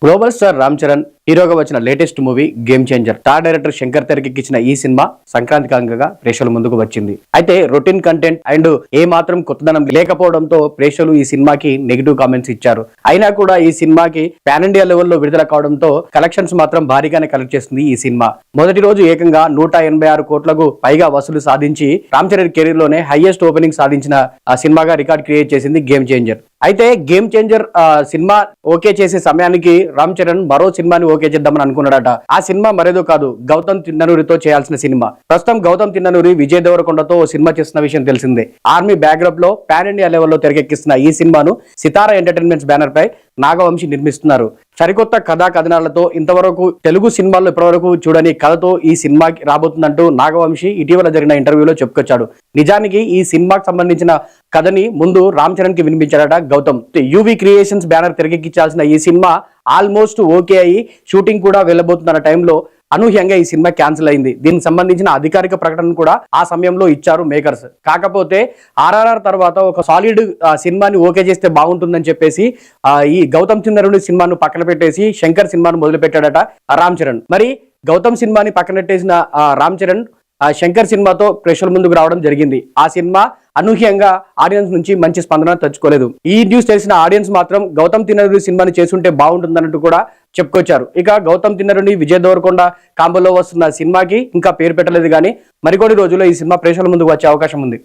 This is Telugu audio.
గ్లోబల్ స్టార్ రామ్ చరణ్ హీరోగా వచ్చిన latest movie game changer. Star director Shankar తెరకెక్కించిన ఈ సినిమా సంక్రాంతి కాంగగా ప్రేక్షకుల ముందుకు వచ్చింది. అయితే రొటీన్ కంటెంట్ అండ్ ఏ మాత్రం కొత్తదనం లేకపోవడంతో ప్రేక్షకులు ఈ సినిమాకి నెగిటివ్ కామెంట్స్ ఇచ్చారు. అయినా కూడా ఈ సినిమాకి పాన్ ఇండియా లెవెల్లో విడుదల కావడంతో కలెక్షన్స్ మాత్రం భారీగానే కలెక్ట్ చేస్తుంది ఈ సినిమా. మొదటి రోజు ఏకంగా 186 కోట్లకు పైగా వసూలు సాధించి రామ్ చరణ్ కెరీర్ లోనే హైయెస్ట్ ఓపెనింగ్ సాధించిన ఆ సినిమాగా రికార్డ్ క్రియేట్ చేసింది గేమ్ చేంజర్. అయితే గేమ్ చేంజర్ సినిమా ఓకే చేసే సమయానికి రామ్ చరణ్ మరో సినిమాని ఓకే చేద్దామని అనుకున్నాడట. ఆ సినిమా మరేదో కాదు, గౌతమ్ తిన్ననూరితో చేయాల్సిన సినిమా. ప్రస్తుతం గౌతమ్ తిన్ననూరి విజయ్ దేవరకొండతో సినిమా చేస్తున్న విషయం తెలిసిందే. ఆర్మీ బ్యాక్డ్రాప్ లో పాన్ ఇండియా లెవెల్లో తెరకెక్కిస్తున్న ఈ సినిమాను సితారా ఎంటర్టైన్మెంట్స్ బ్యానర్ పై నాగవంశి నిర్మిస్తున్నారు. సరికొత్త కథా కథనాలతో ఇంతవరకు తెలుగు సినిమాల్లో ఇప్పటివరకు చూడని కథతో ఈ సినిమాకి రాబోతుందంటూ నాగవంశి ఇటీవల జరిగిన ఇంటర్వ్యూలో చెప్పుకొచ్చాడు. నిజానికి ఈ సినిమాకి సంబంధించిన కథని ముందు రామ్ చరణ్ కి వినిపించాడట గౌతమ్. యూవీ క్రియేషన్స్ బ్యానర్ తెరకెక్కించాల్సిన ఈ సినిమా ఆల్మోస్ట్ ఓకే అయ్యి షూటింగ్ కూడా వెళ్ళబోతున్న టైంలో అనూహ్యంగా ఈ సినిమా క్యాన్సిల్ అయింది. దీనికి సంబంధించిన అధికారిక ప్రకటన కూడా ఆ సమయంలో ఇచ్చారు మేకర్స్. కాకపోతే ఆర్ఆర్ఆర్ తర్వాత ఒక సాలిడ్ సినిమాని ఓకే చేస్తే బాగుంటుందని చెప్పేసి ఈ గౌతమ్ తిన్ననూరి సినిమాను పక్కన పెట్టేసి శంకర్ సినిమాను మొదలు పెట్టాడట రామ్ చరణ్. మరి గౌతమ్ సినిమాని పక్కన పెట్టేసిన రామ్ చరణ్ శంకర్ సినిమాతో ప్రేక్షకుల ముందుకు రావడం జరిగింది. ఆ సినిమా అనూహ్యంగా ఆడియన్స్ నుంచి మంచి స్పందన తెచ్చుకోలేదు. ఈ న్యూస్ తెలిసిన ఆడియన్స్ మాత్రం గౌతమ్ తిన్ననూరి సినిమాని చేసుంటే బాగుంటుందన్నట్టు కూడా చెప్పుకొచ్చారు. ఇక గౌతమ్ తిన్ననూరి విజయ్ దేవరకొండ కాంబోలో వస్తున్న సినిమాకి ఇంకా పేరు పెట్టలేదు, కానీ మరికొన్ని రోజుల్లో ఈ సినిమా ప్రేక్షకుల ముందుకు వచ్చే అవకాశం ఉంది.